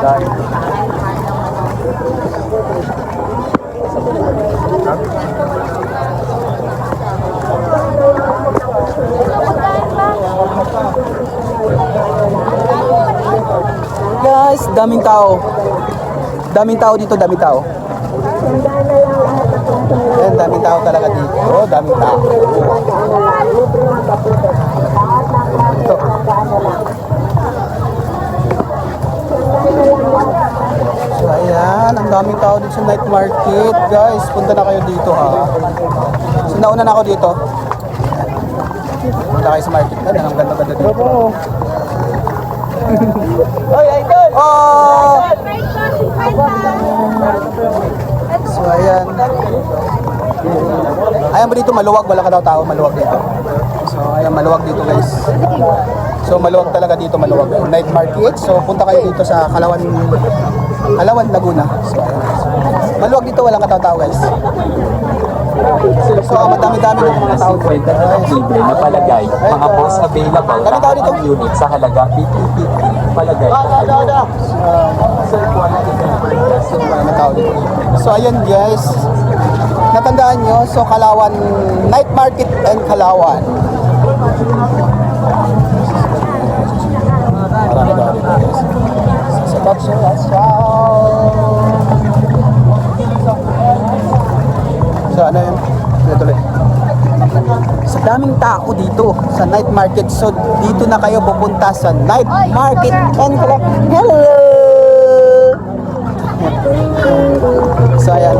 Kain. Guys, daming tao. Daming tao dito, daming tao. Ayan, daming tao talaga dito. Oh, daming tao. Ito. So, ayan, ang daming tao dito sa night market. Guys, punta na kayo dito ha. So, nauna na ako dito. Punta kayo sa market. Ayan, ang ganda-ganda dito. Oy, idol! Oh! So, ayan. Ayan ba dito, maluwag? Wala ka daw tao, maluwag dito. So, ayan, maluwag dito guys. So, maluwag talaga dito, maluwag. Night market. So, punta kayo dito sa Kalawan, Laguna. So, ayan. Maluwag dito, walang katao-tao guys. So, madami-dami ng mga tao. Kwenta ng libre na palagay. Mga boss available Dami tao dito. ang unit sa halaga 50-50 palagay. Mga tao dito. So, ayan guys. Natandaan nyo, so Kalawan, night market and Kalawan. Marami tao dito guys. So, that's so, ano yun? Tuloy. Sa daming tao dito sa night market. So, dito na kayo pupunta sa night market and hello! So, ayan.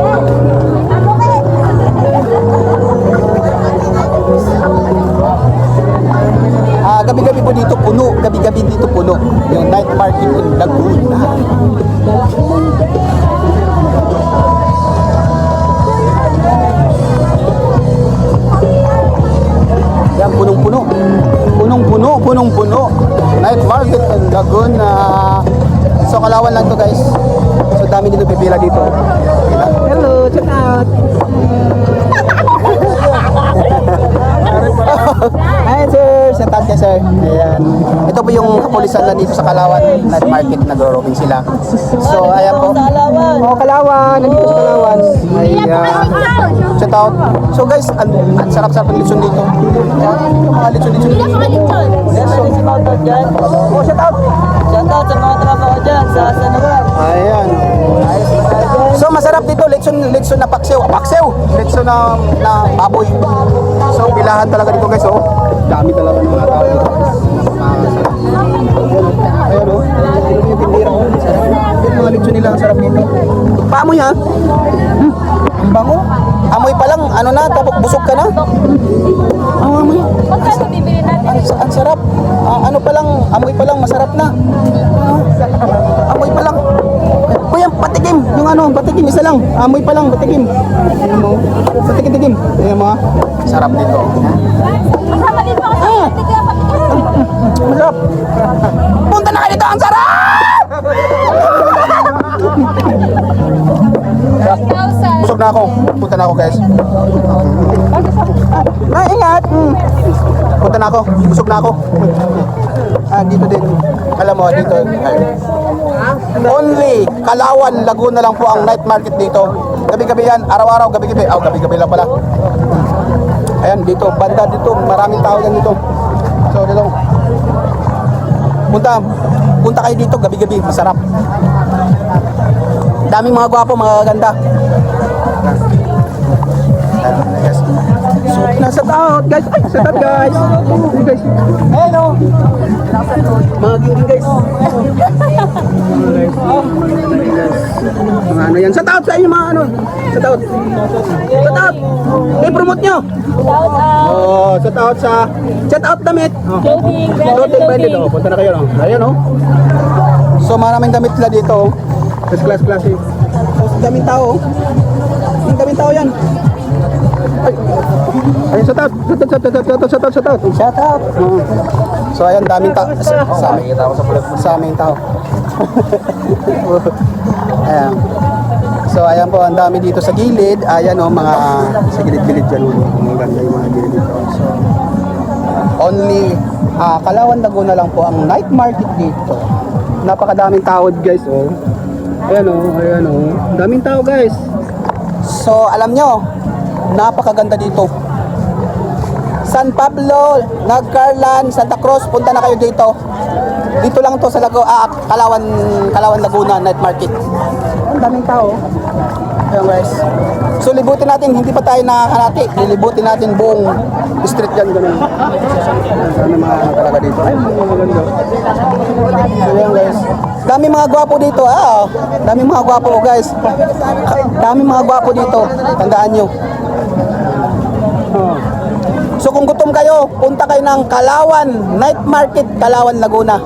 Gabi-gabi po dito puno. Gabi-gabi dito puno. Yung night market in Laguna. Yan, punong-puno. Punong-puno, punong-puno. Night market in Laguna. So, Kalawan lang to guys. So, dami dito pipila dito. Hello, check out. Hi sir, shout out kayo sir. Ayan. Ito po yung kapulisan na dito sa Kalawan night market, nagro-roaming sila. So, ayan po. Oh, Kalawan, nandito sa Kalawan. Ayan. Shout out. So guys, ang sarap-sarap ng lechon dito. Yung mga lechon-lechon dito. Yes, so, oh, shout out. Shout out sa mga tropa ko dyan sa Sanawan. Ayan. So masarap dito, lechon na paksiw. Lechon na baboy. So bilahan talaga dito guys, oh. Dami talaga ng mga tao dito. Ayun oh. Ito yung tindira oh. Yung mga lechon nila, ang sarap dito. Paamoy ha? Ang bango. Amoy pa lang, ano na, tapos busog ka na. Ang amoy. Magkano bibili natin? Ang sarap. Ano pa lang, amoy pa lang, masarap na. Amoy pa lang. Kuya, patikim. Yung ano, patikim, isa lang. Amoy pa lang, patikim. Ayan mo. Patikim-tikim. Ayan mo. Sarap dito. Masama din po kasi tigil patikim. Masarap. Punta na kayo dito, ang sarap! Busog na ako. Punta na ako guys. Ingat. Punta na ako. Busog na ako. Dito din. Alam mo, dito. Only Kalawan, Laguna lang po ang night market dito. Gabi-gabi yan. Araw-araw, gabi-gabi. Gabi-gabi lang pala. Ayan, dito. Banda dito. Maraming tao yan dito. So, dito. Punta kayo dito. Gabi-gabi. Masarap. Daming mga gwapo, mga ganda. Yes. So, nasa out, guys. Ay, sa out, guys. Guys. Hello. Mga gini, guys. Mga ano yan. Sa out sa inyo, mga ano. Sa out. Sa out. I-promote nyo. Shout out. Oh, sa out sa. Chat out damit. Clothing, Clothing, branded. clothing. Punta na kayo, no? Ayan, no? So, maraming damit sila dito. First class class. Daming tao. Daming tao yan. Ay, shout out. Shout out. So ayan, daming tao. Sa aming tao. Ayan. So ayan po, ang dami dito sa gilid. Ayan o, mga sa gilid-gilid dyan. Ang ganda yung mga gilid dito. So, only Kalawan, Laguna lang po ang night market dito. napakadaming tao guys, oh. Ayan oh. Daming tao guys. So, alam nyo, napakaganda dito. San Pablo, Nagcarlan, Santa Cruz, punta na kayo dito. Dito lang to sa Kalawan, Laguna Night Market. Ang daming tao. Ayan guys. So libutin natin, hindi pa tayo nakakalati. Lilibutin natin buong street dyan. Ganun. Sana mga talaga dito. Ay, maganda. So ayan guys. Daming mga gwapo dito. Daming mga gwapo guys. Daming mga gwapo dito. Tandaan nyo. So kung gutom kayo, punta kayo ng Kalawan Night Market, Kalawan, Laguna.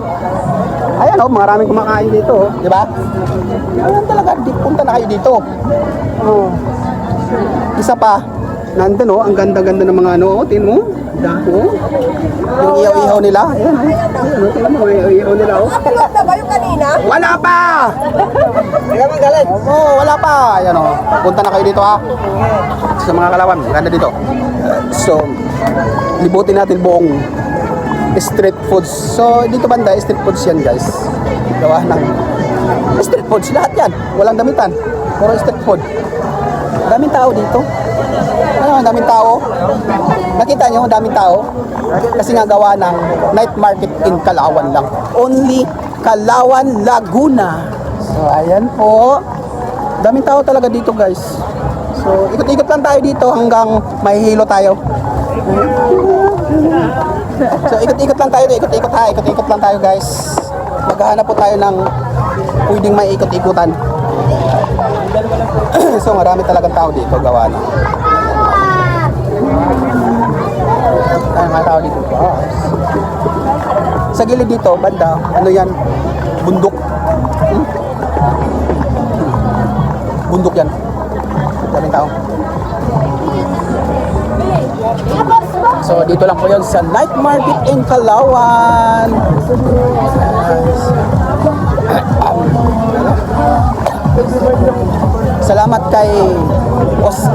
Ayan oh, maraming kumakain dito, di ba? Ayan talaga, punta na kayo dito. Isa pa, nandun oh, ang ganda-ganda ng mga ano, tingin mo, dako. Yung ihaw-ihaw nila, ayan oh. Tingnan mo, ihaw nila oh. Nakapilot na ba yung kanina? Wala pa! Wala pa. Ayan oh, punta na kayo dito ha. Sa mga Kalawan, ganda dito. So, libutin natin buong street foods. So, dito banda, street foods yan guys. Gawa ng street foods, lahat yan. Walang damitan. Puro street food. Daming tao dito. Ano, daming tao. Nakita nyo, daming tao. Kasi nga gawa ng night market in Kalawan lang. Only Kalawan, Laguna. So, ayan po. Daming tao talaga dito guys. So, ikot-ikot lang tayo dito hanggang mahihilo tayo. So, ikot-ikot lang tayo, ikot-ikot lang tayo guys. Maghahanap po tayo ng pwedeng may ikot-ikutan. So, marami talagang tao dito, gawa na. Ay, mga tao dito guys. Sa gilid dito, banda, ano yan? Bundok. Bundok yan. Daming tao. So dito lang po yun sa night market in Kalawan. Salamat kay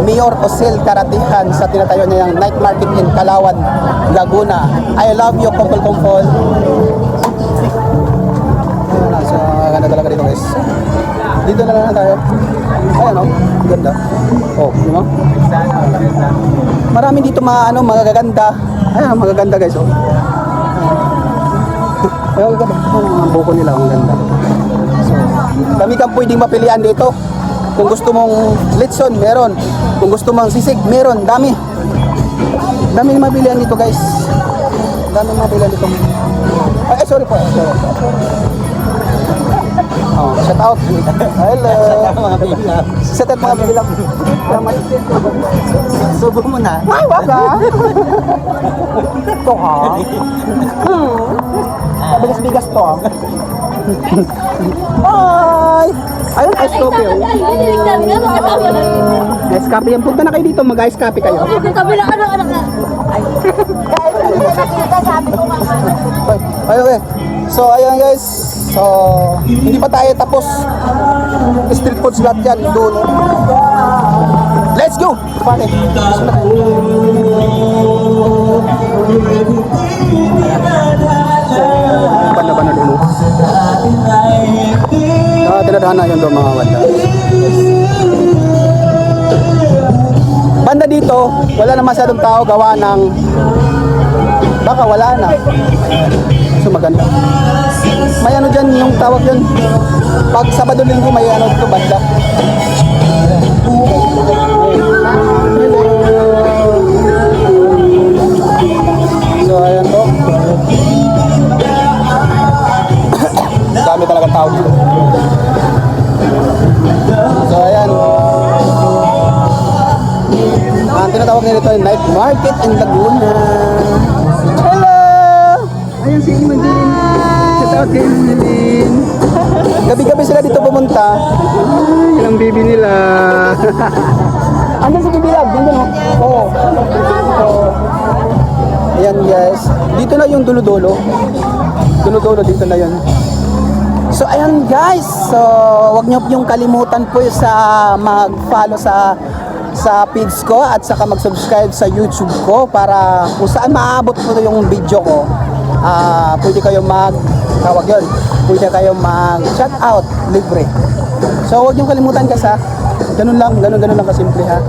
Mayor Osel Karatihan sa tinatayo niya ng night market in Kalawan, Laguna. I love you, kumpol-kumpol. So ganda talaga dito guys. Dito na lang tayo. Ayan o, ganda. Oh, di ba? Marami dito magaganda. Ayan, magaganda guys. Oh. Ayan, ganda. Ang buko nila, ang ganda. So, kami kang pwedeng mapilian dito. Kung gusto mong litson, meron. Kung gusto mong sisig, meron. Dami. Dami mapilian dito guys. Dami mapilian dito. Ay, sorry po. Oh, shout out. Hello. Shout out mga bilang. Subo mo na. Ay, wag ah. Ito ha. Bigas-bigas to ah. Ay. Ayun, ice coffee oh. Ice coffee yan. Punta na kayo dito, mag-ice coffee kayo. Kabilang anak-anak na. Guys, hindi na nakita, sabi ko nga. Okay. So, ayan guys. So, hindi pa tayo tapos. Street foods lahat yan doon. Let's go! Party! Banda dulu. Tinadhana yun doon mga banda. Banda dito, wala na masyadong tao gawa ng baka wala na. So maganda. May ano dyan, yung tawag dyan. Pag Sabado Linggo may ano dito banda. So ayan to. Dami talagang tao dito. So ayan. Ang tinatawag nila ito ay night market in Laguna. Hello! Ayan si Evangeline. Shout out kay Evangeline. Gabi-gabi sila dito pumunta. Ay, ilang bibi nila. Andun si Bibi Lab, dito no? Oo. Ayan guys. Dito na yung dulo-dulo. Dulo-dulo dito na yun. So ayan guys. So wag niyo yung kalimutan po sa mag-follow sa page ko at saka mag-subscribe sa YouTube ko para kung saan maabot po yung video ko. Pwede kayo tawag yun, pwede kayo mag-shout out libre. So huwag niyong kalimutan guys ha. Ganun lang kasimple ha.